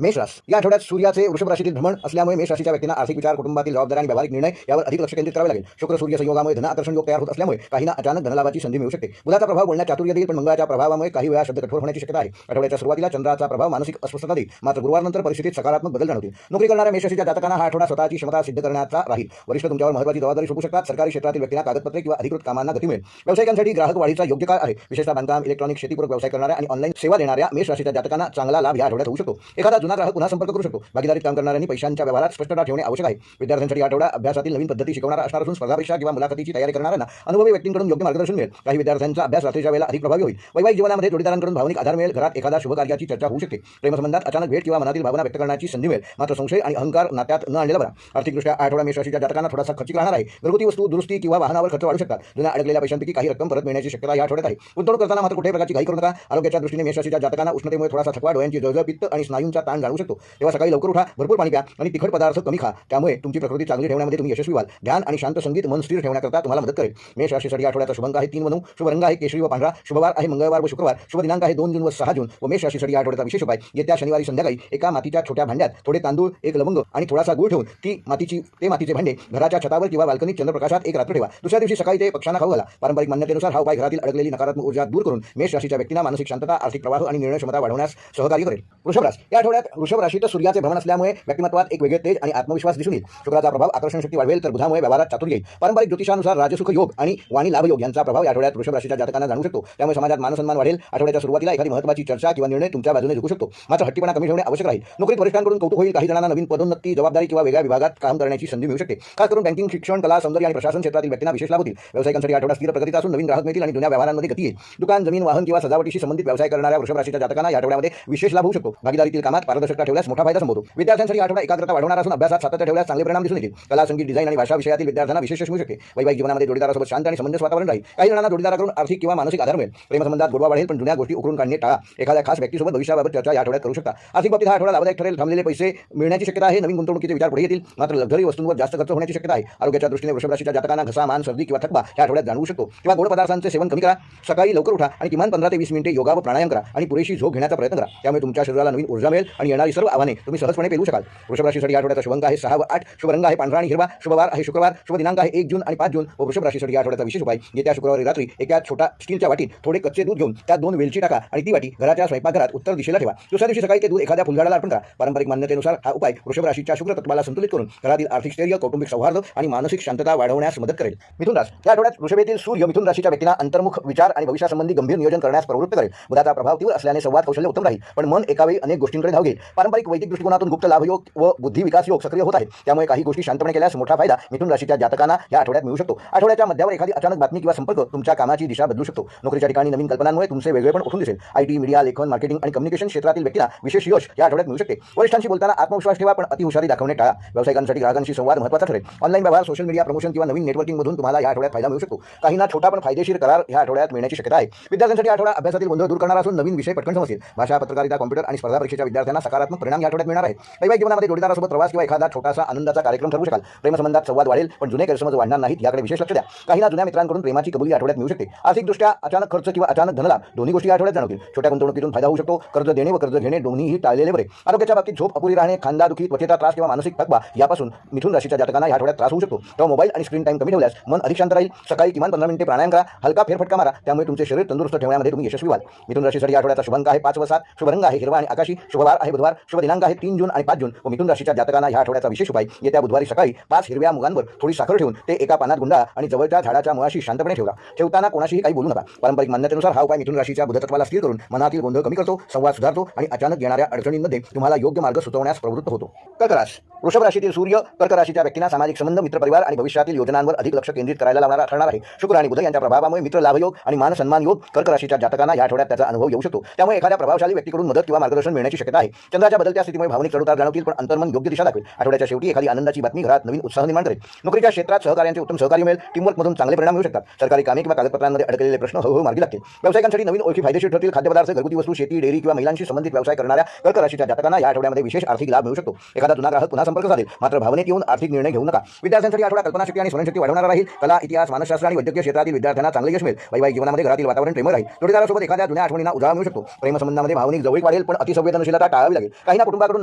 मेष रास या आठवड्यात सूर्याचे वृषभ राशीतील भ्रमण असल्यामुळे मेष राशीच्या व्यक्तींना आर्थिक विचार, कुटुंबातील जबाबदारी आणि व्यावहारिक निर्णय यावर अधिक लक्ष केंद्रित करावे लागेल. शुक्र सूर्य संयोगामुळे धन आकर्षण योग तयार होत असल्यामुळे काहींना अचानक धनलाभाची संधी मिळू शकते. बुधाचा प्रभाव बोलण्यात चातुर्य देईल, पण मंगळाच्या प्रभावामुळे काही वेळा शब्द कठोर होण्याची शक्यता आहे. आठवड्याच्या सुरुवातीला चंद्राचा प्रभाव मानसिक अस्वस्थता देईल, मात्र गुरुवारनंतर परिस्थितीत सकारात्मक बदल जाणवतील. नोकरी करणाऱ्या मेष राशीच्या जातकांना हा आठवडा स्वतःची क्षमता सिद्ध करण्याचा राहील. वरिष्ठ तुमच्यावर महत्त्वाची जबाबदारी सोपवू शकतात. सरकारी क्षेत्रातील व्यक्तींना कागदपत्रे किंवा अधिकृत कामांना गती मिळेल. व्यावसायिकांसाठी ग्राहक वाढीचा योग्य काळ आहे. विशेषतः बांधकाम, इलेक्ट्रॉनिक, शेतीपूरक व्यवसाय करणाऱ्या आणि ऑनलाईन सेवा देणाऱ्या मेष राशीच्या जातकांना चांगला लाभ या आठवड्यात होऊ शकतो. एखादा जुना ग्राहक पुन्हा संपर्क करू शकतो. भागीदारीत काम करणाऱ्यांनी पैशांच्या व्यवहारात स्पष्टता ठेवणे आवश्यक आहे. विद्यार्थ्यांसाठी आठवडा अभ्यासातील नवीन पद्धती शिकवणारा असणार असून स्पर्धा परीक्षा किंवा मुलाखतीची तयारी करणाऱ्यांना अनुभवी व्यक्तींकडून योग्य मार्गदर्शन मिळेल. काही विद्यार्थ्यांचा अभ्यास रात्रीच्या वेळेला अधिक प्रभावी होईल. वैवाहिक जीवनामध्ये जोडीदारांकडून भावनिक आधार मिळेल. घरात एखादा शुभ कार्याची चर्चा होऊ शकते. प्रेमसंबंधात अचानक भेट किंवा मनातील भावना व्यक्त करण्याची संधी मिळेल, मात्र संशय आणि अहंकार नात्यात न आणलेला बरा. आर्थिकदृष्ट्या आठवडा मेष राशीच्या जातकांना थोडासा खर्चिक राहणार आहे. घरगुती वस्तू, दुरुस्ती किंवा वाहनावर खर्च वाढू शकतात. जुन्या अडकलेल्या पैशांपैकी काही रक्कम परत मिळण्याची शक्यता या आठवड्यात आहे. गुंतवणूक करताना मात्र कुठेही प्रकारची घाई करू नका. आरोग्याच्या दृष्टीने मेष राशीच्या जातकांना उष्णतेमुळे थोडासा थकवा, डोळ्यांची जळजळ, पित्त आणि स्नायूंचा ताण जाणवू शकतो. तेव्हा सकाळी लवकर उठा, भरपूर पाणी प्या आणि तिखट पदार्थ कमी खा. त्यामुळे तुमची प्रकृती चांगली ठेवण्यामध्ये तुम्ही यशस्वी व्हाल. ध्यान आणि शांत संगीत मन स्थिर ठेवण्याकरता तुम्हाला मदत करेल. मेष राशीसाठी आठवड्याचा शुभ अंक आहे 3 व 9, शुभ रंग आहे केशरी व पांढरा, शुभवार आहे मंगळवार व शुक्रवार, शुभ दिनांक आहे 2 जून व 6 जून. व मेष राशीसाठी आठवड्याचा विशेष उपाय: येत्या शनिवारी संध्याकाळी एका मातीच्या छोट्या भांड्यात थोडे तांदूळ, एक लवंग आणि थोडासा गूळ ठेवून ते मातीचे भांडे घराच्या छतावर किंवा बाल्कनीत चंद्रप्रकाशात एक रात्र ठेवा. दुसऱ्या दिवशी सकाळी ते पक्ष्यांना खाऊ घाला. पारंपरिक मान्यतेनुसार हा उपाय घरातील अडकलेली नकारात्मक ऊर्जा दूर करून मेष राशीच्या व्यक्तींना मानसिक शांतता, आर्थिक प्रवाह आणि निर्णय क्षमता वाढवण्यास सहकार्य करेल. वृषभ राशी या आठवड्यात वृषभ राशीत सूर्याचे भ्रमण असल्यामुळे व्यक्तिमत्वात एक वेगळे तेज आणि आत्मविश्वास दिसून येईल. शुक्राचा प्रभाव आकर्षण शक्ती वाढवेल, तर बुधामुळे व्यवहारात चातुर्य येईल. पारंपरिक ज्योतिषानुसार राजसुख योग आणि वाणी लाभ योग यांचा प्रभाव या आठवड्यात वृषभ राशीच्या जातकांना जाणू शकतो. त्यामुळे समाजात मानसन्मान वाढेल. आठवड्याच्या सुरुवातीला एखादी महत्त्वाची चर्चा किंवा निर्णय तुमच्या बाजूने झुकू शकतो, मात्र हट्टीपणा कमी ठेवणे आवश्यक राहील. नोकरीत वरिष्ठांकडून कौतुक होईल. काही जणांना नवीन पदोन्नती, जबाबदारी किंवा वेगळ्या विभागात काम करण्याची संधी मिळू शकते. खास करून बँकिंग, शिक्षण, कला, सौंदर्य आणि प्रशासन क्षेत्रातील व्यक्तींना विशेष लाभ होतील. व्यावसायिकांसाठी आठवडा स्थिर प्रगतीचा असून नवीन ग्राहक मिळतील आणि जुन्या व्यवहारांमध्ये गती येईल. दुकान, जमीन, वाहन किंवा सजावटीशी संबंधित व्यवसाय करणाऱ्या वृषभ राशीच्या जातकांना या आठवड्यामध्ये विशेष लाभ होऊ शकतो. भागीदारीतील कामात पारदर्शकता ठेवल्यास मोठा फायदा संभवतो. विद्यार्थ्यांसाठी आठवडा एकाग्रता वाढवणार असून अभ्यासात सातत्य ठेवल्यास चांगले परिणाम दिसून येतील. कला, संगीत, डिझाईन आणि भाषा विषयातील विद्यार्थ्यांना विशेष यश मिळू शकते. वैवाहिक जीवनामध्ये जोडीदारासोबत शांत आणि समंजस वातावरण राहील. काही जणांना जोडीदाराकडून आर्थिक किंवा मानसिक आधार मिळेल. प्रेमसंबंधात गोडवा वाढेल, पण जुन्या गोष्टी उकरून काढणे टाळा. एखाद्या खास व्यक्तीसोबत भविष्याबाबत चर्चा या आठवड्यात करू शकता. आर्थिक बाबतीत हा आठवडा लाभदायक ठरेल. थांबलेले पैसे मिळण्याची शक्यता आहे. नवीन गुंतवणुकीचे विचार पुढे येतील, मात्र लक्झरी वस्तूंवर जास्त खर्च होण्याची शक्यता आहे. आरोग्याच्या दृष्टीने वृषभ राशीच्या जातकांना घसा, मान, सर्दी किंवा थकवा या आठवड्यात जाणवू शकतो. तेव्हा गोड पदार्थांचे सेवन कमी करा. सकाळी लवकर उठा आणि किमान 15 ते 20 मिनिटे योगा व प्राणायाम करा आणि पुरेशी झोप घेण्याचा प्रयत्न करा. त्यामुळे तुमच्या शरीराला नवीन ऊर्जा मिळेल आणि येणारी सर्व आव्हाने तुम्ही सहजपणे पेलू शकाल. वृषभ राशीसाठी आठवड्याचा शुभ अंक आहे 6 व 8, शुभ रंग आहे पांढरा आणि हिरवा, शुभवार आहे शुक्रवार, शुभ दिनांक आहे 1 जून आणि 5 जून. व वृषभ राशीसाठी आठवड्याचा विशेष उपाय: येत्या शुक्रवारी रात्री एका छोटा स्टीलच्या वाटीत थोडे कच्चे दूध घेऊन त्यात 2 वेलची टाका आणि ती वाटी घराच्या स्वयंपाकघरात उत्तर दिशेला ठेवा. दुसऱ्या दिवशी सकाळी ते दूध एखाद्या फुलझाडाला अर्पण करा. पारंपरिक मान्यतेनुसार हा उपाय वृषभ राशीच्या शुक्र तत्वाला संतुलित करून घरातील आर्थिक स्थैर्य, कौटुंबिक सौहार्द आणि मानसिक शांतता वाढवण्यास मदत करेल. मिथुन राशी या आठवड्यात वृषभेतील सूर्य मिथुन राशीच्या व्यक्तींना अंतर्मुख विचार आणि भविष्यासंबंधी गंभीर नियोजन करण्यास प्रवृत्त करेल. बुधाचा प्रभाव तीव्र असल्याने संवाद कौशल्य उत्तम राहील, पण मन एकावेळी अनेक गोष्टींकडे धाव घेईल. पारंपरिक वैदिक दृष्टिकोनातून गुप्त लाभ योग व बुद्धी विकास योग सक्रिय होत आहेत. त्यामुळे काही गोष्टी शांतपणे केल्यास मोठा फायदा मिथुन राशीच्या जातकांना या आठवड्यात मिळू शकतो. आठवड्याच्या मध्यावर एखादी अचानक बातमी किंवा संपर्क तुमच्या कामाची दिशा बदलू शकतो. नोकरीच्या ठिकाणी नवीन कल्पनांमुळे तुमचे वेगळेपण उठून दिसेल. आयटी, मीडिया, लेखन, मार्केटिंग आणि कम्युनिकेशन क्षेत्रातील व्यक्तींना विशेष यश या आठवड्यात मिळू शकते. वरिष्ठांशी बोलताना आत्मविश्वास ठेवा, पण अतिहुशारी दाखवणे टाळा. व्यावसायिकांसाठी ग्राहकांशी संवाद महत्त्वाचा ठरेल. ऑनलाईन व्यवहार, सोशल मीडिया प्रमोशन किंवा नवीन नेटवर्किंग मधून तुम्हाला या आठवड्यात फायदा मिळू शकतो. काहींना छोटा पण फायदेशीर करार या आठवड्यात मिळण्याची शक्यता आहे. विद्यार्थ्यांसाठी आठवडा अभ्यासातील गोंधळ दूर करणार असून नवीन विषय पटकन समजतील. भाषा, पत्रकारिता, कॉम्प्युटर आणि स्पर्धा परीक्षेच्या विद्यार्थ्यांना सकारात्मक परिणाम या आठवड्यात मिळणार आहे. वैवाहिक जीवनामध्ये जोडीदारासोबत प्रवास किंवा एखादा छोटासा आनंदाचा कार्यक्रम ठरवू शकाल. प्रेमसंबंधात संवाद वाढेल, पण जुने गैरसमज वाढणार नाहीत याकडे विशेष लक्ष द्या. काहींना जुन्या मित्रांकडून प्रेमाची कबुली आठवड्यात मिळू शकते. आर्थिकदृष्ट्या अचानक खर्च किंवा अचानक धनलाभ दोन्ही गोष्टी आठवड्यात जाणवतील. छोट्या गुंतवणुकीतून फायदा होऊ शकतो. कर्ज देणे व कर्ज घेणे दोन्हीही टाळलेले बरे. आरोग्याच्या बाबतीत झोप अपुरी राहणे, खांदादुखी, त्वचेचा त्रास किंवा मानसिक थकवा यापासून मिथुन राशीच्या जातकांना या आठवड्यात त्रास होऊ शकतो. तेव्हा मोबाईल आणि स्क्रीन टाइम कमी ठेवल्यास मन अधिक शांत राहील. सकाळी किमान 15 मिनिटे प्राणायाम करा. हलका फेरफटका मारा. त्यामुळे तुमचे शरीर तंदुरुस्त ठेवण्यामध्ये तुम्ही यशस्वी व्हाल. मिथुन राशीसाठी आठवड्याचा शुभ अंक आहे 5 व 7, शुभ रंग आहे हिरवा आणि आकाशी, शुभवार आहे बुधवार, शुभ दिनांक आहे 3 जून आणि 5 जून. व मिथुन राशीच्या जातकांना या आठवड्याचा विशेष उपाय: येत्या बुधवारी सकाळी 5 हिरव्या मुगांवर थोडी साखर ठेवून ते एका पानात गुंडाळा आणि जवळच्या झाडाच्या मुळाशी शांतपणे ठेवताना कोणाशीही काही बोलू नका. पारंपरिक मान्यतेनुसार हा उपाय मिथुन राशीच्या बुधतत्वाला स्थिर करून मनातील गोंधळ कमी करतो, संवाद सुधारतो आणि अचानक येणाऱ्या अडचणींमध्ये तुम्हाला योग्य मार्ग सुचवण्यास प्रवृत्त होतो. कर्क राशी वृषभ राशीतील सूर्य कर्क राशीच्या व्यक्तींना सामाजिक संबंध, मित्रपरिवार आणि भविष्यातील योजनांवर अधिक लक्ष केंद्रित करायला लावणारा ठरणार आहे. शुक्र आणि बुध यांच्या प्रभावामुळे मित्र लाभ योग आणि मान सन्मान योग कर्क राशीच्या जातकांना या आठवड्यात त्याचा अनुभव येऊ शकतो. त्यामुळे एखाद्या प्रभावशाली व्यक्तीकडून मदत किंवा मार्गदर्शन मिळण्याची शक्यता आहे. चंद्राच्या बदलत्या स्थितीमुळे भावनिक चढउतार जाणवतील, पण अंतर्मन योग्य दिशा दाखवेल. आठवड्याच्या शेवटी एखादी आनंदाची बातमी घरात नवीन उत्साह निर्माण करेल. नोकरीच्या क्षेत्रात सहकार्यांचे उत्तम सहकार्य मिळेल. टीमवर्कमधून चांगले परिणाम मिळू शकतात. सरकारी कामे किंवा कागदपत्रांमध्ये अडकलेले प्रश्न हळूहळू मार्गी लागतील. व्यावसायिकांसाठी नवीन ओळखी फायदेशीर ठरतील. खाद्यपदार्थ, घरगुती वस्तू, शेती, डेअरी किंवा महिलांशी संबंधित व्यवसाय करणाऱ्या कर्क राशीच्या जातकांना या आठवड्यामध्ये विशेष आर्थिक लाभ मिळू शकतो. एखादा जुना ग्राहक पुन्हा संपर्क साधेल, मात्र भावनेत येऊन आर्थिक निर्णय घेऊ नका. विद्यार्थ्यांसाठी आठवडा कल्पनाशक्ती आणि स्मरणशक्ती वाढवणारा राहील. कला, इतिहास, मानसशास्त्र आणि वैद्यकीय क्षेत्रातील विद्यार्थ्यांना चांगले यश मिळेल. वैवाहिक जीवनामध्ये घरातील वातावरण प्रेमळ राहील. जोडीदारासोबत एखाद्या जुन्या आठवणींना उजाळा मिळू शकतो. प्रेमसंबंधामध्ये भावनिक जवळीक वाढेल, पण अतिसंवेदनशीलता टाळावी. लावावी लागेल. काहींना कुटुंबाकडून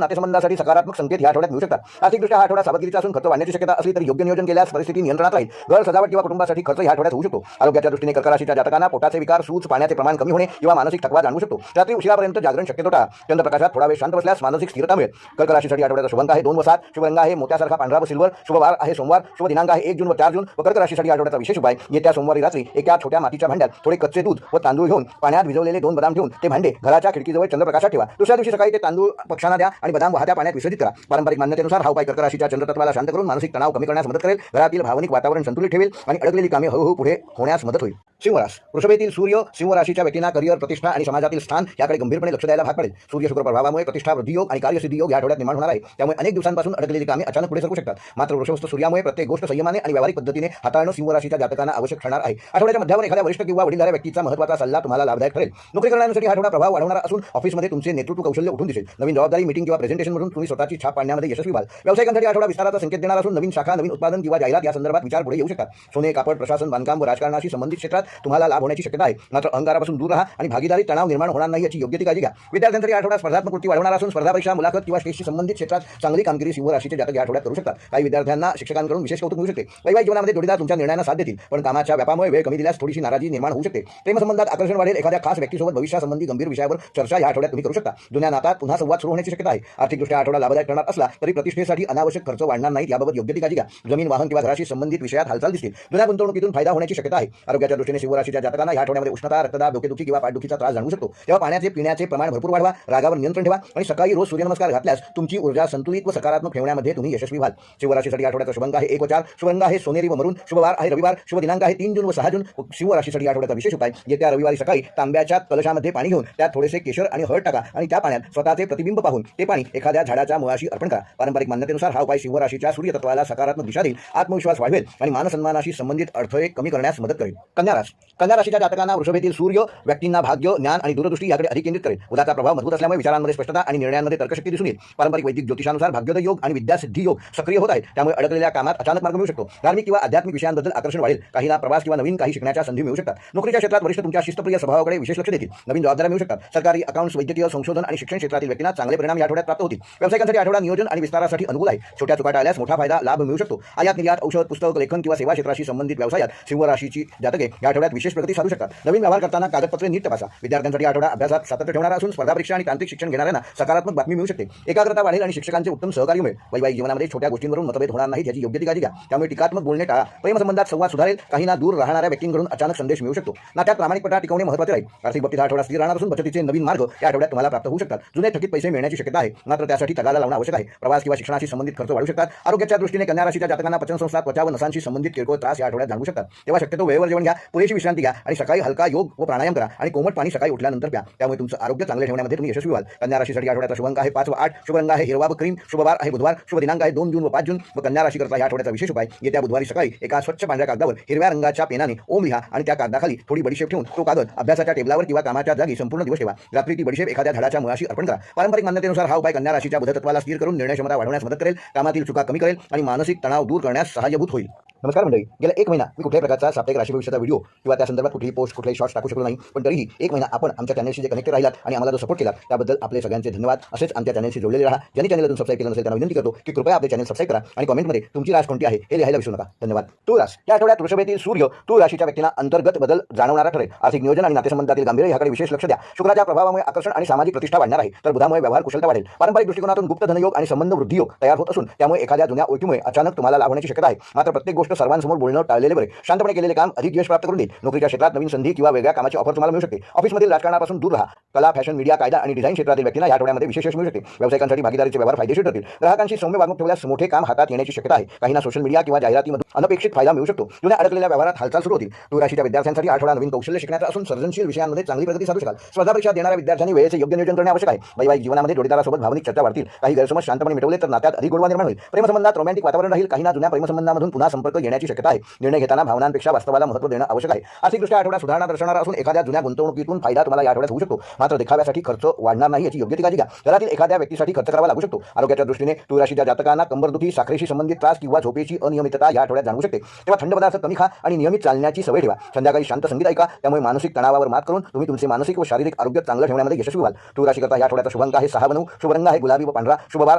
नातेसंबंधासाठी सकारात्मक संकेत या आठवड्यात मिळू शकतात. आर्थिकदृष्ट्या हा आठवडा सावधगिरीचा असून खर्च वाढण्याची शक्यता असली तरी योग्य नियोजन केल्यास परिस्थिती नियंत्रणात राहील. घर सजावट किंवा कुटुंबासाठी खर्च या आठवड्यात होऊ शकतो. आरोग्याच्या दृष्टीने कर्क राशीच्या जातकांना पोटाचे विकार, सूज, पाण्याचे प्रमाण कमी होणे किंवा मानसिक थकवा जाणवू शकतो. रात्री उशिरापर्यंत जागरण शक्यतो टाळा. चंद्रप्रकाशात थोडा वेळ शांत बसल्यास मानसिक स्थिरता मिळेल. कर्क राशीसाठी आठवड्याचा शुभ अंक आहे 2 व 7. शुभ रंग आहे मोत्यासारखा पांढरा व सिल्वर. शुभ वार आहे सोमवार. शुभ दिनांक आहे 1 जून व 4 जून. व कर्क राशीसाठी आठवड्याचा विशेष उपाय येत्या सोमवारी रात्री एका छोट्या मातीच्या भांड्यात थोडे कच्चे दूध व तांदूळ घेऊन पाण्यात भिजवलेले 2 बदाम ठेवून ते भांडे घराच्या खिडकीजवळ चंद्रप्रकाशात ठेवा. दुसऱ्या दिवशी सकाळी ते तांदूळ पक्ष्यांना द्या आणि बदाम वाहत्या पाण्यात विसर्जित करा. पारंपरिक मान्यतेनुसार हा उपाय कर्क राशीच्या चंद्रतत्वाला शांत करून मानसिक तणाव कमी करण्यास मदत करेल. घरातील भावनिक वातावरण संतुलित ठेवेल आणि अडकलेली कामे हळूहळू पुढे होण्यास मदत होईल. सिंह रास वृषभेतील सूर्य सिंह राशीच्या व्यक्तींना करिअर, प्रतिष्ठा आणि समाजातील स्थान याकडे गंभीरपणे लक्ष द्यायला भाग पडेल. सूर्य शुक्र प्रभावामुळे प्रतिष्ठा वृद्धी योग आणि कार्यसिद्धी योग या आठवड्यात निर्माण होणार आहे. त्यामुळे अनेक दिवसांपासून अडकलेली कामे अचानक पुढे सरकू शकतात. मात्र वृषभस्थ सूर्यामुळे प्रत्येक गोष्ट संयमाने आणि व्यावहारिक पद्धतीने हाताळणं सिंह राशीच्या जातकांना आवश्यक ठरणार आहे. आठवड्याच्या मध्यावर एखाद्या वरिष्ठ किंवा वडीलधाऱ्या व्यक्तीचा महत्त्वाचा सल्ला तुम्हाला लाभदायक ठरेल. नोकरी करण्यासाठी हा आठवडा प्रभाव वाढवणारा असून ऑफिसमध्ये तुमचे नेतृत्व कौशल्य उठून दिसेल. नवीन जबाबदारी, मीटिंग किंवा प्रेझेंटेशनमधून तुम्ही स्वतःची छाप पाडण्यामध्ये यशस्वी व्हाल. व्यावसायिकांसाठी आठवडा विस्ताराचा संकेत देणार असून नवीन शाखा, नवीन उत्पादन किंवा जाहिरात या संदर्भात विचार पुढे येऊ शकतात. सोने, कापड, प्रशासन, बांधकाम व राजकारणाशी संबंधित क्षेत्रात तुम्हाला लाभ होण्याची शक्यता आहे. मात्र अहंकारापासून दूर राहा आणि भागीदारी तणाव निर्माण होणार नाही याची योग्य ती काळजी घ्या. विद्यार्थ्यांसाठी आठवडा स्पर्धात्मक वृत्ती वाढवणार असून स्पर्धा परीक्षा, मुलाखत किंवा स्टेजशी संबंधित क्षेत्रात चांगली कामगिरी सिंह राशीचे जातक या आठवड्यात करू शकतात. काही विद्यार्थ्यांना शिक्षकांकडून विशेष कौतुक मिळू शकते. वैवाहिक जीवनामध्ये जोडीदार तुमच्या निर्णयांना साथ देतील, पण कामाच्या व्यापामुळे वेळ कमी दिल्यास थोडीशी नाराजी निर्माण होऊ शकते. प्रेमसंबंधात आकर्षण वाढेल. एखाद्या खास व्यक्तीसोबत भविष्यासंबंधी गंभीर विषयावर चर्चा या आठवड्यात तुम्ही करू शकता. जुन्या नातात पुन्हा संवाद सुरू होण्याची शक्यता आहे. आर्थिकदृष्ट्या आठवडा लाभदायक ठरणार असला तरी प्रतिष्ठेसाठी अनावश्यक खर्च वाढणार नाहीत याबाबत योग्य ती काळजी घ्या. जमीन, वाहन किंवा घराशी संबंधित विषयात हालचाल दिसतील. जुन्या गुंतवणुकीतून फायदा होण्याची शक्यता आहे. आरोग्याच्या दृष्टीने सिंह राशीच्या जातकांना या आठवड्यामध्ये उष्णता, रक्तदाब, डोकेदुखी किंवा पाठदुखीचा त्रास जाणवू शकतो. तेव्हा पाण्याचे, पिण्याचे प्रमाण भरपूर वाढवा. रागावर नियंत्रण ठेवा आणि सकाळी रोज सूर्यनमस्कार घातल्यास तुमची ऊर्जा संतुलित व सकारात्मक ठेवण्यामध्ये तुम्ही यशस्वी व्हाल. सिंह राशीसाठी आठवड्याचा शुभ अंक आहे 1 व 4. शुभ रंग आहे सोनेरी व मरून. शुभ वार आहे रविवार. शुभ दिनांक आहे 3 जून व 6 जून. सिंह राशीसाठी आठवड्याचा विशेष उपाय येत्या रविवारी सकाळी तांब्याच्या कलशामध्ये पाणी घेऊन त्यात थोडेसे केशर आणि हळद टाका आणि त्या पाण्यात स्वतःचे प्रतिबिंब पाहून ते पाणी एखाद्या झाडाच्या मुळाशी अर्पण करा. पारंपरिक मान्यतेनुसार हा उपाय सिंह राशीच्या सूर्यतत्वाला सकारात्मक दिशा देईल, आत्मविश्वास वाढवेल आणि मानसन्मानाशी संबंधित अडथळे कमी करण्यास मदत करेल. कन्या राशीच्या जातकांना वृषभेतील सूर्य व्यक्तींना भाग्य, ज्ञान आणि दूरदृष्टी याकडे अधिक केंद्रित करेल. बुधाचा प्रभाव मजबूत असल्यामुळे विचारांमध्ये स्पष्टता आणि निर्णयांमध्ये तर्कशक्ती दिसून येईल. पारंपरिक वैदिक ज्योतिषानुसार भाग्योदय योग आणि विद्यासिद्धी योग सक्रिय होत आहेत. त्यामुळे अडकलेल्या कामात अचानक मार्ग मिळू शकतो. धार्मिक किंवा आध्यात्मिक विषयांबद्दल आकर्षण वाढेल. काहींना प्रवास किंवा नवीन काही शिकण्याच्या संधी मिळू शकतात. नोकरीच्या क्षेत्रात वरिष्ठ तुमच्या शिस्तप्रिय स्वभावाकडे विशेष लक्ष देतील. नवीन जबाबदाऱ्या मिळू शकतात. सरकारी, अकाउंट्स, वैद्यकीय, संशोधन आणि शिक्षण क्षेत्रातील व्यक्तींना चांगले परिणाम या आठवड्यात प्राप्त होतील. व्यावसायिकांसाठी आठवडा नियोजन आणि विस्तारासाठी अनुकूल आहे. छोट्या चुका टाळल्यास मोठा फायदा लाभ मिळू शकतो. आयात निर्यात, औषध, पुस्तक, लेखन किंवा सेवा क्षेत्राशी संबंधित व्यवसायात सिंह राशीची जातके या आठवड्यात विशेष प्रगती साधू शकतात. नवीन व्यवहार करताना कागदपत्रे नीट तपासा. विद्यार्थ्यांसाठी आठवडा अभ्यासात सातत्य ठेवणारा असून स्पर्धा परीक्षा आणि तांत्रिक शिक्षण घेणाऱ्यांना सकारात्मक बातमी मिळू शकते. एकाग्रता वाढेल आणि शिक्षकांचे उत्तम सहकार्य मिळेल. वैवाहिक जीवनामध्ये छोट्या गोष्टींवरून मतभेद होणार नाहीत याची योग्य ती काळजी घ्या. त्यामुळे टीकात्मक बोलणे टाळा. प्रेमसंबंधात संवाद सुधारेल. काहींना दूर राहणाऱ्या व्यक्तींकडून अचानक संदेश मिळू शकतो. नात्यात प्रामाणिकपणा टिकवणे महत्त्वाचे राहील. आर्थिक बाबतीत आठवडा स्थिर राहणार असून बचतीचे नवीन मार्ग या आठवड्यात तुम्हाला प्राप्त होऊ शकतात. जुने थकीत पैसे मिळण्याची शक्यता आहे, मात्र त्यासाठी तगादा लावणे आवश्यक आहे. प्रवास किंवा शिक्षणाशी संबंधित खर्च वाढू शकतात. आरोग्याच्या दृष्टीने कन्या राशीच्या जातकांना पचनसंस्था, त्वचा व नसांशी संबंधित किरकोळ त्रास या आठवड्यात जाणवू शकतात. तेव्हा शक्यतो वेळेवर जेवण घ्या, पुरेशी विश्रांती घ्या आणि सकाळी हलका योग व प्राणायाम करा आणि कोमट पाणी सकाळी उठल्यानंतर प्या. त्यामुळे तुमचं आरोग्य चांगले ठेवण्यामध्ये तुम्ही यशस्वी व्हाल. कन्या राशीसाठी आठवड्याचा शुभ अंक आहे 5 व 8. शुभ रंग आहे हिरवा व क्रीम. शुभ वार आहे बुधवार. शुभ दिनांक आहे 2 जून व 5 जून. व कन्या राशी करता या आठवड्याचा विशेष उपाय येत्या बुधवारी सकाळी एका स्वच्छ पांढऱ्या कागदावर हिरव्या रंगाच्या पेनाने ओम लिहा आणि त्या कागदाखाली थोडी बडीशेप ठेवून तो कागद अभ्यासाच्या टेबलावर किंवा कामाच्या जागी संपूर्ण दिवस ठेवा. रात्री ती बडीशेप एखाद्या झाडाच्या मुळाशी अर्पण करा. पारंपरिक मान्यतेनुसार हा उपाय कन्या राशीच्या बुधतत्वाला स्थिर करून निर्णय क्षमता वाढवण्यास मदत करेल, कामातील चुका कमी करेल आणि मानसिक तणाव दूर करण्यास सहाय्यभूत होईल. नमस्कार मंडळी. गेल्या 1 महिना मी कुठल्याही प्रकारचा साप्ताहिक राशी भविष्याचा व्हिडिओ किंवा त्या संदर्भात कुठलीही पोस्ट, कुठलेही शॉर्ट्स टाकू शकलो नाही. पण तरीही 1 महिना आपण आमच्या चॅनलशी जे कनेक्टेड राहिलात आणि आम्हाला जो सपोर्ट केला त्याबद्दल आपले सगळ्यांचे धन्यवाद. असेच आमच्या चॅनलशी जोडलेले राहा. ज्यांनी चॅनलला सबस्क्राइब केलं नसेल त्यांना विनंती करतो की कृपया आपले चॅनल सबस्क्राइब करा आणि कमेंटमध्ये तुमची रास कोणती आहे हे लिहायला विसरू नका. धन्यवाद. तुळ रास या आठवड्यात वृषभेतील सूर्य तुळ राशीच्या व्यक्तींना अंतर्गत बदल जाणवणारा ठरेल. आर्थिक नियोजन आणि नातेसंबंधातील गांभीर्य याकडे विशेष लक्ष द्या. शुक्राच्या प्रभावामुळे आकर्षण आणि सामाजिक प्रतिष्ठा वाढणार आहे, तर बुधामुळे व्यवहार कुशलता वाढेल. पारंपरिक दृष्टिकोनातून गुप्त धनयोग आणि संबंध वृद्धी योग तयार होत असून त्यामुळे एखाद्या जुन्या ओळखीमुळे अचानक तुम्हाला लाभ होण्याची शक्यता आहे. मात्र प्रत्येक गोष्ट सर्वांसमोर बोलणं टाळलेले बरे. शांतपणे केलेले काम अधिक यश प्राप्त करून देईल. नोकरीच्या क्षेत्रात नवीन संधी किंवा वेगळ्या कामाची ऑफर तुम्हाला मिळू शकते. ऑफिसमधील राजकारणापासून दूर राहा. कला, फॅशन, मीडिया, कायदा आणि डिझाईन क्षेत्रातील व्यक्तींना या आठवड्यामध्ये विशेष यश मिळू शकते. व्यावसायिकांसाठी भागीदारीचे व्यवहार फायदेशीर ठरतील. ग्राहकांशी सौम्य वागणूक ठेवल्यास मोठे काम हातात येण्याची शक्यता आहे. काहींना सोशल मीडिया किंवा जाहिरातीमधून अनपेक्षित फायदा मिळू शकतो. जुन्या अडकलेल्या व्यवहारात हालचाल सुरू होतील. तुळ राशीच्या विद्यार्थ्यांसाठी आठवडा नवीन कौशल्य शिकण्याचा असून सर्जनशील विषयांमध्ये चांगली प्रगती साधू शकाल. स्पर्धा परीक्षा देणाऱ्या विद्यार्थ्यांनी वेळेचे योग्य नियोजन करणे आवश्यक आहे. वैवाहिक जीवनामध्ये जोडीदारासोबत भावनिक चर्चा वाढतील. काही गैरसमज शांतपणे मिटवले तर नात्यात अधिक गोडवा निर्माण होईल. प्रेमसंबंधात रोमॅन्टिक वातावरण राहील. काहींना जुन्या प्रेमसंबंधामधून पुन्हा संपर्क येण्याची शक्यता आहे. निर्णय घेताना भावनांपेक्षा वास्तवाला महत्त्व देणं आवश्यक आहे. आर्थिकदृष्ट्या आठवडा सुधारणा दर्शवणारा असून एखाद्या जुन्या गुंतवणुकीतून फायदा तुम्हाला या आठवड्यात होऊ शकतो. मात्र देखाव्यासाठी खर्च वाढणार नाही याची योग्य ती काळजी घ्या. घरातील एखाद्या व्यक्तीसाठी खर्च करावा लागू शकतो. आरोग्याच्या दृष्टीने तुळ राशीच्या जातकांना कंबरदुखी, साखरेशी संबंधित त्रास किंवा झोपेची अनियमितता या आठवड्यात जाणवू शकते. तेव्हा थंड पदार्थ कमी खा आणि नियमित चालण्याची सवय ठेवा. संध्याकाळी शांत संगीत ऐका. त्यामुळे मानसिक तणावावर मात करून तुम्ही तुमचे मानसिक व शारीरिक आरोग्य चांगलं ठेवण्यामध्ये यशस्वी व्हाल. तुळ राशीकरता या आठवड्याचा शुभ अंक आहे 6 व 9, शुभ रंग आहे गुलाबी व पांढरा, शुभ वार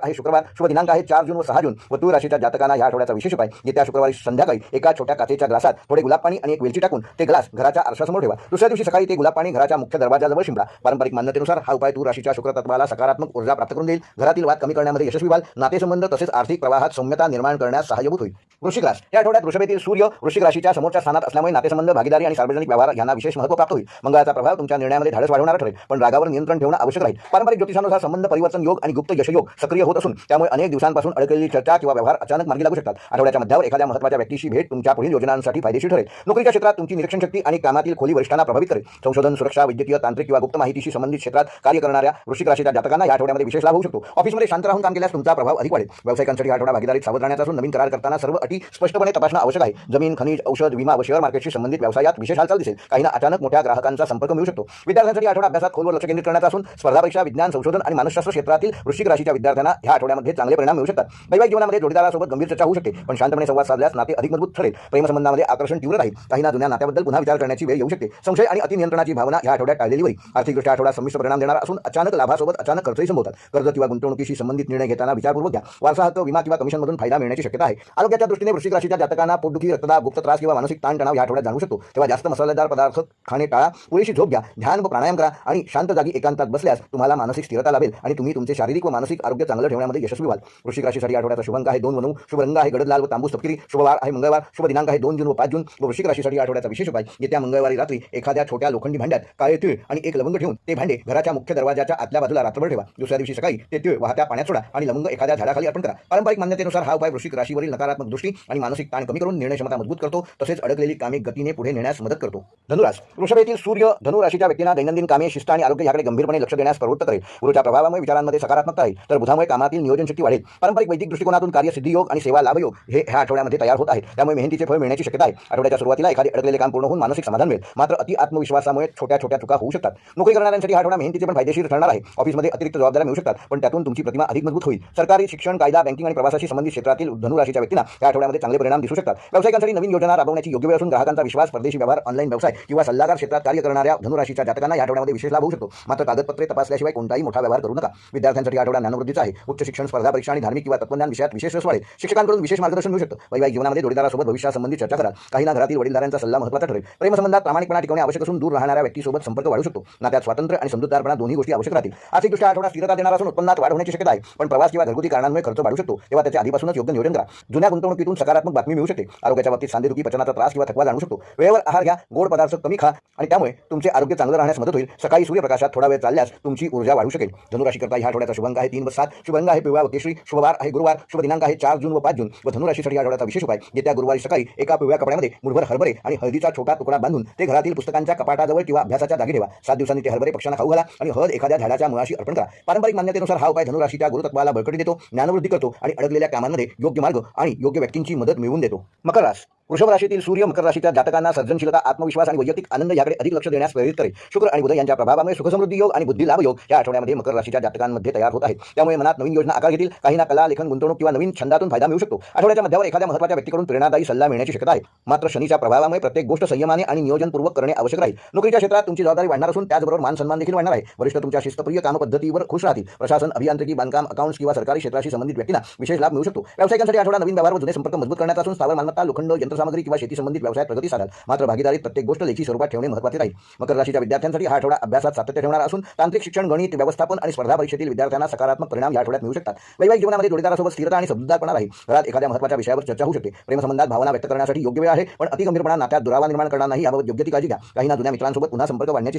आहे शुक्रवार, शुभ दिनांक आहे 4 जून व 6 जून. व तुळ राशीच्या जातकांना या आठवड्याचा विशेष उपाय येत्या शुक्रवारी संध्याकाळी एका छोट्या काचेच्या ग्लासात थोडे गुलाब पाणी आणि एक वेलची टाकून ते ग्लास घराच्या आरशासमोर ठेवा. दुसऱ्या दिवशी सकाळी ते गुलाब पाणी घराच्या मुख्य दरवाजाजवळ शिंपडा. पारंपरिक मान्यतेनुसार हा उपाय तुळ राशीच्या शुक्र तत्वाला सकारात्मक ऊर्जा प्राप्त करून देईल. घरातील वाद कमी करण्यामध्ये यशस्वी व्हाल. नातेसंबंध तसेच आर्थिक प्रवाहात सौम्यता निर्माण करण्यास सहाय्यभूत होईल. वृश्चिक राशी या आठवड्यात वृषभेतील सूर्य वृश्चिक राशीच्या समोरच्या स्थानात असल्यामुळे नातेसंबंध, भागीदारी आणि सार्वजनिक व्यवहार यांना विशेष महत्त्व प्राप्त होईल. मंगळाचा प्रभाव तुमच्या निर्णयामध्ये धाडस वाढवणारा ठरेल, पण रागावर नियंत्रण ठेवणं आवश्यक राहील. पारंपरिक ज्योतिषानुसार संबंध परिवर्तन योग आणि गुप्त यशयोग सक्रिय होत असून त्यामुळे अनेक दिवसांपासून अडकलेली चर्चा किंवा व्यवहार अचानक मार्गी लागू शकतात. आठवड्याच्या मध्यावर एखाद्या महत्त्वाच्या व्यक्तीशी भेट तुमच्या पुढील योजनांसाठी फायदेशीर ठरेल. नोकरीच्या क्षेत्रात तुमची निरीक्षण शक्ती आणि कामातील खोली वरिष्ठांना प्रभावित करेल. संशोधन, सुरक्षा, वैद्यकीय, तांत्रिक किंवा गुप्त माहितीशी संबंधित क्षेत्रात कार्य करणाऱ्या वृश्चिक राशीच्या जातकांना या आठवड्यामध्ये विशेष लाभ होऊ शकतो. ऑफिसमध्ये शांत राहून काम केल्यास तुमचा प्रभाव अधिक वाढेल. व्यावसायिकांसाठी आठवडा भागीदारीत सावध राहण्याचा असून नवीन करार करताना सर्व अटी स्पष्टपणे तपासणं आवश्यक आहे. जमीन, खनिज, औषध, विमा व शेअर मार्केटशी संबंधित व्यवसायात विशेष हालचाल दिसेल. काहींना अचानक मोठ्या ग्राहकांचा संपर्क मिळू शकतो. विद्यार्थ्यांसाठी आठवडा अभ्यासात खोलवर लक्ष केंद्रित करण्याचा असून स्पर्धा परीक्षा, विज्ञान, संशोधन आणि मानसशास्त्र क्षेत्रातील वृश्चिक राशीच्या विद्यार्थ्यांना या आठवड्यामध्ये चांगले परिणाम मिळू शकतात. वैवाहिक जीवनामध्ये जोडीदारासोबत गंभीर चर्चा होऊ शकते, पण शांतपणे संवाद साधल्यास नाते अधिक मजबूत ठरेल. प्रेमसंबंधामध्ये आकर्षण तीव्र राहील. काहींना जुन्या नात्याबद्दल पुन्हा विचार करण्याची वेळ येऊ शकते. संशय आणि अतिनियंत्रणाची भावना या आठवड्यात टाळलेली होईल. आर्थिकदृष्ट्या आठवडा संमिश्र परिणाम देणारा असून अचानक लाभासोबत अचानक खर्चही संभवतात. कर्ज किंवा गुंतवणुकीशी संबंधित निर्णय घेताना विचारपूर्वक घ्या. वारसा हक्क, विमा किंवा कमिशनमधून फायदा मिळण्याची शक्यता आहे. आरोग्याच्या दृष्टीने वृश्चिक राशीच्या जातकांना पोटदुखी, रक्तदाब, गुप्त त्रास किंवा मानसिक ताणतणाव या आठवड्यात जाणवू शकतो. तेव्हा जास्त मसालेदार पदार्थ खाणे टाळा. पुरेशी झोप घ्या. ध्यान व प्राणायाम करा आणि शांत जागी एकांतात बसल्यास तुम्हाला मानसिक स्थिरता लाभेल आणि तुम्ही तुमचे शारीरिक व मानसिक आरोग्य चांगलं ठेवण्यामध्ये यशस्वी व्हाल. वृश्चिक राशीसाठी आठवड्याचा शुभ अंक आहे 2 व 9, शुभ रंग आहे गडद लाल व तांबूस तपकिरी, शुभ वार आहे मंगळवार, शुभ दिनांक आहे 2 जून व 5 जून. व वृश्चिक राशीसाठी आठवड्याचा विशेष उपाय येत्या मंगळवारी रात्री एखाद्या छोट्या लोखंडी भांड्यात काळे तीळ आणि एक लवंग ठेवून ते भांडे घराच्या मुख्य दरवाजाच्या आतल्या बाजूला रात्रभर ठेवा. दुसऱ्या दिवशी सकाळी ते तीळ वाहत्या पाण्यात सोडा आणि लवंग एखाद्या झाडाखाली अर्पण करा. पारंपरिक मान्यतेनुसार हा उपाय वृश्चिक राशीवरील नकारात्मक दृष्टी आणि मानसिक ताण कमी करून निर्णय क्षमता मजबूत करतो, तसेच अडकलेली कामे गतीने पुढे नेण्यास मदत करतो. धनुराश वृषभेतील सूर्य धनु राशीच्या व्यक्तींना दैनंदिन कामे, शिस्त आणि आरोग्य याकडे गंभीरपणे लक्ष देण्यास प्रवृत्त करेल. गुरुच्या प्रभावामुळे विचारांमध्ये सकारात्मकता राहील, तर बुधामुळे कामातील नियोजन शक्ती वाढेल. पारंपरिक वैदिक दृष्टिकोनातून कार्यसिद्धी योग आणि सेवा लाभ योग हे ह्या आठवड्यामध्ये तयार होत आहेत. त्यामुळे मेहनतीचे फळ मिळण्याची शक्यता आहे. आठवड्याच्या सुरुवातीला एखादे अडकलेले काम पूर्ण होऊन मानसिक समाधान मिळेल. मात्र अति आत्मविश्वासामुळे छोट्या छोट्या चुका होऊ शकतात. नोकरी करणाऱ्यांसाठी हा आठवडा मेहनतीचे पण फायदेशीर ठरणार आहे. ऑफिसमध्ये अतिरिक्त जबाबदाऱ्या मिळू शकतात, पण त्यातून तुमची प्रतिमा अधिक मजबूत होईल. सरकारी, शिक्षण, कायदा, बँकिंग आणि प्रवासाशी संबंधित क्षेत्रातील धनु राशीच्या व्यक्तींना या आठवड्यामध्ये चांगले परिणाम दिसू शकतात. व्यावसायिकांसाठी नवीन योजना राबवण्याची योग्य वेळ असून ग्राहकांचा विश्वास, परदेशी व्यवहार, ऑनलाईन व्यवसाय किंवा सल्लागार क्षेत्रात कार्य करणाऱ्या धनु राशीच्या जातकांना या आठवड्यामध्ये विशेष लाभ होऊ शकतो. मात्र कागदपत्रे तपासल्याशिवाय कोणताही मोठा व्यवहार करू नका. विद्यार्थ्यांसाठी आठवडा ज्ञानवृद्धीचा आहे. उच्च शिक्षण, स्पर्धा परीक्षा आणि धार्मिक किंवा तत्वज्ञान विषयात विशेष रस वाढेल. शिक्षकांकडून विशेष मार्गदर्शन मिळू शकतं. वैवाहिक जीवनामध्ये जोडीदारासोबत भविष्यासंबंधी चर्चा करा. काहींना घरातील वडीलधाऱ्यांचा सल्ला महत्त्वाचा ठरेल. प्रेमसंबंधात प्रामाणिकपणा टिकवणे आवश्यक असून दूर राहणाऱ्या व्यक्तीसोबत संपर्क वाढू शकतो. नात्यात स्वातंत्र्य आणि समजूतदारपणा दोन्ही गोष्टी आवश्यक राहतील. आर्थिकदृष्ट्या आठवडा स्थिरता देणारा असून उत्पन्नात वाढ होण्याची शक्यता आहे, पण प्रवास किंवा घरगुती कारणांमुळे खर्च वाढू शकतो. तेव्हा त्याचे आधीपासूनच योग्य नियोजन करा. जुन्या गुंतवणुकीतून सकारात्मक बातमी मिळू शकते. आरोग्याच्या बाबतीत सांधेदुखी, पचनाचा त्रास किंवा थकवा जाणवू शकतो. वेळेवर आहार घ्या, गोड पदार्थ कमी खा आणि त्यामुळे तुमचे आरोग्य चांगलं राहण्यास मदत होईल. सकाळी सूर्यप्रकाशात थोडा वेळ चालल्यास तुमची ऊर्जा वाढू शकेल. धनु राशी करता ह्या आठवड्याचा शुभ अंक आहे 3 व 7, शुभ रंग आहे पिवळा व केशरी, शुभ वार आहे गुरुवार, शुभ दिनांक आहे 4 जून व 5 जून. व धनु राशीसाठी आठवड्याचा विशेष उपाय येत्या गुरुवारी सकाळी एका पिवळ्या कपड्यामध्ये मुठभर हरभरे आणि हळदीचा छोटा तुकडा बांधून ते घरातील पुस्तकांच्या कपाटाजवळ किंवा अभ्यासाच्या जागी ठेवा. 7 दिवसांनी ते हरभरे पक्ष्यांना खाऊ घाला आणि हळद एखाद्या झाडाच्या मुळाशी अर्पण करा. पारंपरिक मान्यतेनुसार हा उपाय धनु राशीच्या गुरुतत्वाला बळकटी देतो, ज्ञानवृद्धी करतो आणि अडकलेल्या कामांमध्ये योग्य मार्ग आणि योग्य व्यक्तींची मदत मिळवून देतो. मकर राशी वृषभ राशीतील सूर्य मकर राशीच्या जातकांना सर्जनशीलता, आत्मविश्वास आणि वैयक्तिक आनंद याकडे अधिक लक्ष देण्यास प्रेरित करेल. शुक्र आणि बुध यांच्या प्रभावामुळे सुखसमृद्धी योग आणि बुद्धी लाभ योग या आठवड्यामध्ये मकर राशीच्या जातकांमध्ये तयार होत आहेत. त्यामुळे मनात नवीन योजना आकार घेतील. काहींना कला, लेखन, गुंतवणूक किंवा नवीन छंदातून फायदा मिळू शकतो. आठवड्याच्या मध्यावर एखाद्या महत्त्वाच्या व्यक्तीकडून प्रेरणादायी सल्ला मिळण्याची शक्यता आहे. मात्र शनीच्या प्रभावामुळे प्रत्येक गोष्ट संयमाने आणि नियोजनपूर्वक करणे आवश्यक राहील. नोकरीच्या क्षेत्रात तुमची जबाबदारी वाढणार असून त्याचबरोबर मान सन्मान देखील वाढणार आहे. वरिष्ठ तुमच्या शिस्तप्रिय कामपद्धतीवर खुश राहतील. प्रशासन, अभियांत्रिकी, बांधकाम, अकाउंट्स किंवा सरकारी क्षेत्राशी संबंधित व्यक्तींना विशेष लाभ मिळू शकतो. व्यावसायिकांसाठी आठवडा नवीन व्यवहार व जुने संपर्क मजबूत करण्याचा असून स्थावर मालमत्ता, लोखंड, यंत्रसामग्री किंवा शेती संबंधित व्यवसायात प्रगती साधाल. मात्र भागीदारीत प्रत्येक गोष्ट लेखी स्वरूपात ठेवणे महत्त्वाचे राहील. मकर राशीच्या विद्यार्थ्यांसाठी हा आठवडा अभ्यासात सातत्य ठेवणारा असून तांत्रिक शिक्षण, गणित, व्यवस्थापन आणि स्पर्धा परीक्षेतील विद्यार्थ्यांना सकारात्मक परिणाम या आठवड्यात मिळू शकतात. वैवाहिक जीवनामध्ये जोडीदारासोबत स्थिरता आणि समजूतदारपणा राहील. घरात एखाद्या महत्त्वाच्या विषयावर चर्चा होऊ शकते. प्रेमसंबंधात भावना व्यक्त करण्यासाठी योग्य वेळ आहे, पण अतिगंभीरपणा नात्यात दुरावा निर्माण करणार नाही याबाबत योग्य ती काळजी घ्या. काहींना जुन्या मित्रांसोबत पुन्हा संपर्क वाढण्याची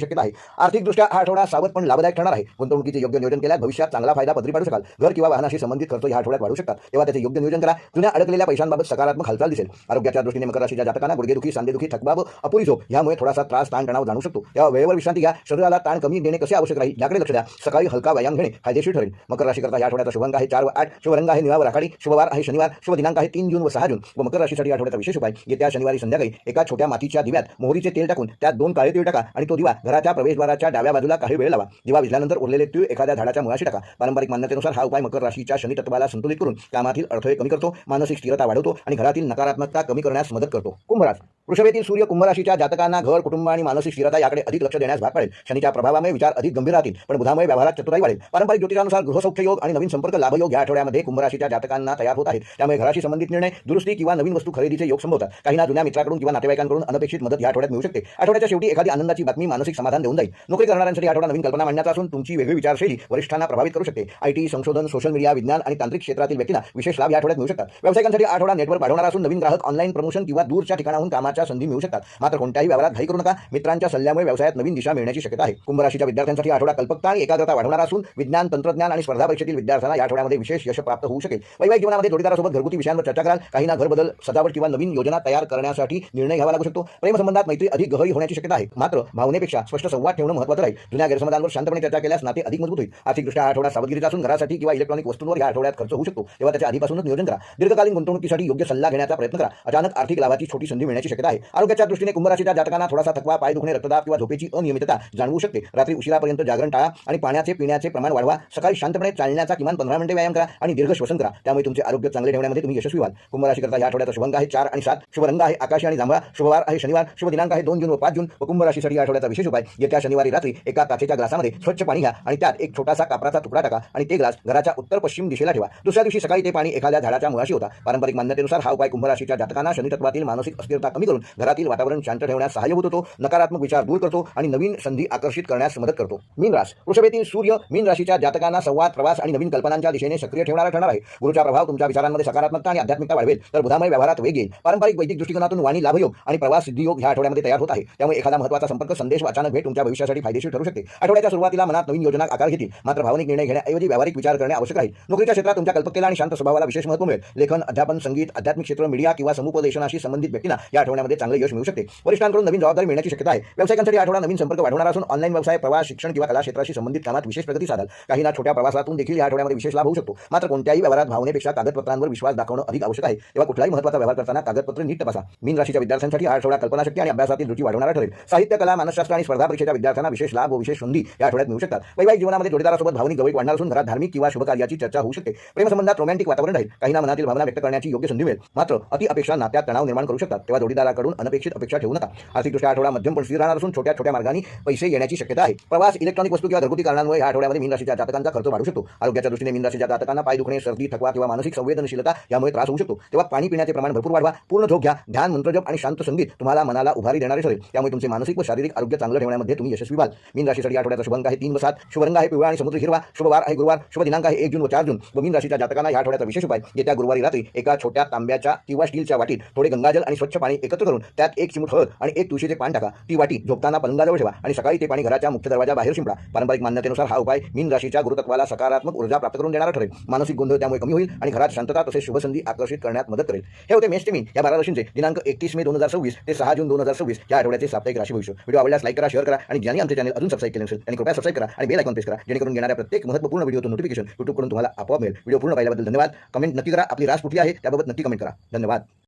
शक्यता आहे. आर्थिकदृष्ट्या हा आठवडा सावध पण लाभदायक ठरणार आहे. गुंतवणुकीचे योग्य नियोजन केल्यास भविष्यात चांगला फायदा पदरी पाडू शकाल. घर किंवा वाहनाशी संबंधित खर्च या आठवड्यात वाढू शकतात. तेव्हा त्याचे योग्य नियोजन करा. जुन्या अडकलेल्या पैशांबाबत सकारात्मक हालचाल दिसेल. आरोग्याच्या दृष्टीने मकर राशीच्या जातकांना गुडघेदुखी, सांधेदुखी, थकवा व अपुरी झोप यामुळे थोडासा त्रास, ताण तणाव जाणू शकतो। तेव्हा वेळेवर विश्रांती घ्या, शरीराला ताण कमी देणे कसे आवश्यक राहील याकडे लक्ष द्या। सकाळी हलका व्यायाम घेणे फायदेशीर ठरेल। मकर राशीकरता या आठवड्याचा शुभ अंक आहे 4 व 8, शुभ रंग आहे निळा व राखाडी, शुभवार आहे शनिवार, शुभ दिनांक आहे 3 जून व 6 जून। व मकर राशीसाठी आठवड्याचा विशेष उपाय, येत्या शनिवारी संध्याकाळी एका छोट्या मातीच्या दिव्यात मोहरीचे तेल टाकून त्यात 2 काळे तीळ टाका आणि तो दिवा घराच्या प्रवेशद्वाराच्या डाव्या बाजूला काही वेळ लावा। दिवा विझल्यानंतर उरलेले तीळ एखाद्या झाडाच्या मुळाशी टाका। पारंपरिक मान्यतेनुसार हा उपाय मकर राशीच्या शनी तत्वाला संतुलित करून कामातील अडथळे कमी करतो, मानसिक स्थिरता वाढवतो आणि घरातील नकारात्मकता कमी करण्यास मदत करतो। कुंभ राशी, वृषभेतील सूर्य कुंभ राशीच्या जातकांना घर, कुटुंब आणि मानसिक स्थिरता याकडे अधिक लक्ष देण्यास भाग पडेल। शनीच्या प्रभावामुळे विचार अधिक गंभीर राहतील, पण बुधामुळे व्यवहारात चतुराई वाढेल। पारंपरिक ज्योतिषानुसार गृहसौख्य योग आणि नवीन संपर्क लाभ योग या आठवड्यामध्ये कुंभ राशीच्या जातकांना तयार होत आहेत। त्यामुळे घराशी संबंधित निर्णय, दुरुस्ती किंवा नवीन वस्तू खरेदीचे योग संभवतात। काहींना जुन्या मित्राकडून किंवा नातेवाईकांकडून अनपेक्षित मदत या आठवड्यात मिळू शकते। आठवड्याच्या शेवटी एखादी आनंदाची बातमी मानसिक समाधान देऊन जाईल। नोकरी करणाऱ्यांसाठी आठवडा नवीन कल्पना मांडण्याचा असून तुमची वेगळी विचारशैली वरिष्ठांना प्रभावित करू शकते। आयटी, संशोधन, सोशल मीडिया, विज्ञान आणि तांत्रिक क्षेत्रातील व्यक्तींना विशेष लाभ या आठवड्यात मिळू शकतात। व्यावसायिकांसाठी आठवडा नेटवर्क वाढवणारा असून नवीन ग्राहक, ऑनलाईन प्रमोशन किंवा दूरच्या ठिकाणाहून कामाच्या संधी मिळू शकतात। मात्र कोणत्याही व्यवहारात घाई करू नका, मित्रांच्या सल्ल्यामुळे व्यवसायात नवीन दिशा मिळण्याची शक्यता आहे। कुंभ राशीच्या विद्यार्थ्यांसाठी आठवडा कल्पकता आणि एकाग्रता वाढवणारा असून विज्ञान, तंत्रज्ञान आणि स्पर्धा परीक्षेतील विद्यार्थ्यांना या आठवड्यामध्ये विशेष यश प्राप्त होऊ शकेल। वैवाहिक जीवनामध्ये जोडीदारासोबत घरगुती विषयांवर चर्चा कराल। काहींना घर बदल, सजावट किंवा नवीन योजना तयार करण्यासाठी निर्णय घ्यावा लागू शकतो। प्रेम संबंधात मैत्री अधिक गहरी होण्याची शक्यता आहे, मात्र भावनेपेक्षा स्पष्ट संवाद ठेवणं महत्त्वाचं राहील। जुन्या गैरसमजांवर शांतपणे चर्चा केल्यास नाते अधिक मजबूत होईल। आर्थिकदृष्ट्या आठवडा सावधगिरीचा असून घरासाठी किंवा इलेक्ट्रॉनिक वस्तूंवर या आठवड्यात खर्च होऊ शकतो, तेव्हा त्याच्या आधीपासूनच नियोजन करा। दीर्घकालीन गुंतवणुकीसाठी योग्य सल्ला घेण्याचा प्रयत्न करा। अचानक आर्थिक लाभाची छोटी संधी मिळण्याची शक्यता आहे। आरोग्याच्या दृष्टीने कुंभ राशीच्या जातकांना थोडासा थकवा, पाय दुखणे, रक्तदाब किंवा झोपेची अनियमितता जाणवू शकते। रात्री उशिरापर्यंत जागरण टाळा आणि पाण्याचे पिण्याचे प्रमाण वाढवा। सकाळी शांतपणे चालण्याचा किमान 15 मिनिटे व्यायाम करा आणि दीर्घ श्वसन करा, त्यामुळे तुमचे आरोग्य चांगले ठेवण्यामध्ये तुम्ही यशस्वी व्हाल। कुंभ राशीकरता या आठवड्याचा शुभ अंक आहे 4 आणि 7, शुभ रंग आहे आकाशी आणि जांभळा, शुभवार आहे शनिवार, शुभ दिनांक आहे 2 जून व 5 जून। व कुंभ राशीसाठी या आठवड्याचा विशेष उपाय, येत्या शनिवारी रात्री एका काचेच्या ग्लासामध्ये स्वच्छ पाणी घ्या आणि त्यात एक छोटासा कापराचा तुकडा टाका आणि ते ग्लास घराच्या उत्तर पश्चिम दिशेला ठेवा। दुसऱ्या दिवशी सकाळी ते पाणी एखाद्या झाडाच्या मुळाशी होता। पारंपरिक मान्यतेनुसार हा उपाय कुंभ राशीच्या जातकांना शनी तत्वातील मानसिक अस्थिरता कमी करून घरातील वातावरण शांत ठेवण्यास सहाय्य होतो, नकारात्मक विचार दूर करतो आणि नवीन संधी आकर्षित करण्यास मदत करतो। मीन राशी, वृषभेतील सूर्य मीन राशीच्या जातकांना संवाद, प्रवास आणि नवीन कल्पनांच्या दिशेने सक्रिय ठेवणारा ठरणार आहे। गुरुचा प्रभाव तुमच्या विचारांमध्ये सकारात्मकता आणि आध्यात्मिकता वाढवेल, तर बुधामुळे व्यवहारात वेग येईल। पारंपरिक वैदिक दृष्टिकोनातून वाणी लाभयोग आणि प्रवास सिद्धियोग ह्या आठवड्यामध्ये तयार होत आहे, त्यामुळे एखादा महत्त्वाचा संपर्क, संदेश व अचानक भेट तुमच्या भविष्यासाठी फायदेशीर ठरू शकते। आठवड्याच्या सुरुवातीला मनात नवीन योजना आकार घेतील, मात्र भावनिक निर्णय घेण्याऐवजी व्यावहारिक विचार करणे आवश्यक आहे। नोकरीच्या क्षेत्रात तुमच्या कल्पकतेला आणि शांत स्वभावाला विशेष महत्त्व मिळेल। लेखन, अध्यापन, संगीत, आध्यात्मिक क्षेत्र, मीडिया किंवा समुपदेशनाशी संबंधित व्यक्तींना या आठवड्यामध्ये चांगले यश मिळू शकते। वरिष्ठांकडून नवीन जबाबदारी मिळण्याची शक्यता आहे। व्यावसायिकांसाठी आठवडा नवीन संपर्क वाढवणारा असून ऑनलाईन व्यवसाय, प्रवास, शिक्षण किंवा कला क्षेत्राशी संबंधित कामात विशेष प्रगती साधाल। काहींना छोट्या प्रवासातून देखील या आठवड्यामध्ये विशेष लाभ होऊ शकतो, मात्र कोणत्याही व्यवहारात भावनेपेक्षा कागदपत्रांवर विश्वास दाखवणं अधिक आवश्यक आहे। तेव्हा कुठलाही महत्त्वाचा व्यवहार करताना कागदपत्र नीट तपासा। मीन राशीच्या विद्यार्थ्यांसाठी हा आठवडा कल्पनाशक्ती आणि अभ्यासातील रुची वाढवणारा ठरेल। साहित्य, कला, मानसशास्त्र आणि स्पर्धा परीक्षेच्या विद्यार्थ्यांना विशेष लाभ व विशेष संधी या आठवड्यात मिळू शकतात। वैवाहिक जीवनामध्ये जोडीदारासोबत भावनिक जवळीक वाढणार असून घरात धार्मिक किंवा शुभ कार्याची चर्चा होऊ शकते। प्रेमसंबंधात रोमॅन्टिक वातावरण राहील। काहींना मनातील भावना व्यक्त करण्याची योग्य संधी मिळेल, मात्र अति अपेक्षा नात्यात तणाव निर्माण करू शकतात, तेव्हा जोडीदाराकडून अनपेक्षित अपेक्षा ठेवू नका। आर्थिकदृष्ट्या आठवडा मध्यम पण स्थिर राहणार असून छोट्या छोट्या मार्गाने पैसे येण्याची शक्यता आहे। प्रवास, इलेक्ट्रॉनिक वस्तू किंवा घरगुती कारणांमुळे या आठवड्यामध्ये मीन राशीच्या जातकांचा खर्च वाढू शकतो। आरोग्याच्या दृष्टीने मीन राशीच्या जातकांना पाय दुखणे, सर्दी, थकवा किंवा मानसिक संवेदनशीलता यामुळे त्रास होऊ शकतो, तेव्हा पाणी पिण्याचे प्रमाण भरपूर वाढवा, पूर्ण झोप घ्या। ध्यान, मंत्रजप आणि शांत संगीत तुम्हाला मनाला उभारी देणारे ठरेल, त्यामुळे तुमचे मानसिक व शारीरिक आरोग्य चांगले ठेवण्यामध्ये तुम्ही यशस्वी व्हाल। मीन राशीसाठी आठवड्याचा शुभ अंक आहे 3 व 7, शुभ रंग आहे पिवळा आणि समुद्री हिरवा, शुभवार आहे गुरुवार, शुभ दिनांक आहे 1 जून व 4 जून। व मीन राशीच्या जातकांना या आठवड्याचा विशेष उपाय, येत्या गुरुवारी रात्री एका छोट्या तांब्याच्या किंवा स्टीलच्या वाटीत थोडे गंगाजल आणि स्वच्छ पाणी एकत्र करून त्यात 1 चिमूट हळद आणि 1 तुळशीचे पान टाका। ती वाटी झोपताना पलंगाजवळ ठेवा आणि सकाळी ते पाणी घराच्या मुख्य दरवाजाबाहेर शिंपडा। पारंपरिक मान्यतेनुसार हा उपाय मीन राशीच्या गुरुतत्वाला सकारात्मक ऊर्जा प्राप्त करून देणारा ठरेल। मानसिक गोंधळ त्यामुळे कमी होईल आणि घरात शांतता तसेच शुभसंधी आकर्षित करण्यात मदत करेल। हे होते मेष ते मीन या 12 राशींचे दिनांक 31 मे 2026 ते 6 जून 2026 या आठवड्याचे साप्ताहिक राशी भविष्य। व्हिडिओ आवडल्यास लाईक करा, शेअर करा आणि ज्यांनी आमचे चॅनल अजून सबस्क्राइब केले नसेल त्यांनी कृपया सबस्क्राइब करा आणि बेल आयकॉन प्रेस करा, जेणेकरून येणाऱ्या प्रत्येक महत्त्वपूर्ण व्हिडिओचं नोटिफिकेशन YouTube कडून तुम्हाला आपोआप मिळेल। व्हिडिओ पूर्ण पाहिल्याबद्दल धन्यवाद। कमेंट नक्की करा, आपली रास कुठली आहे त्याबाबत नक्की कमेंट करा। धन्यवाद।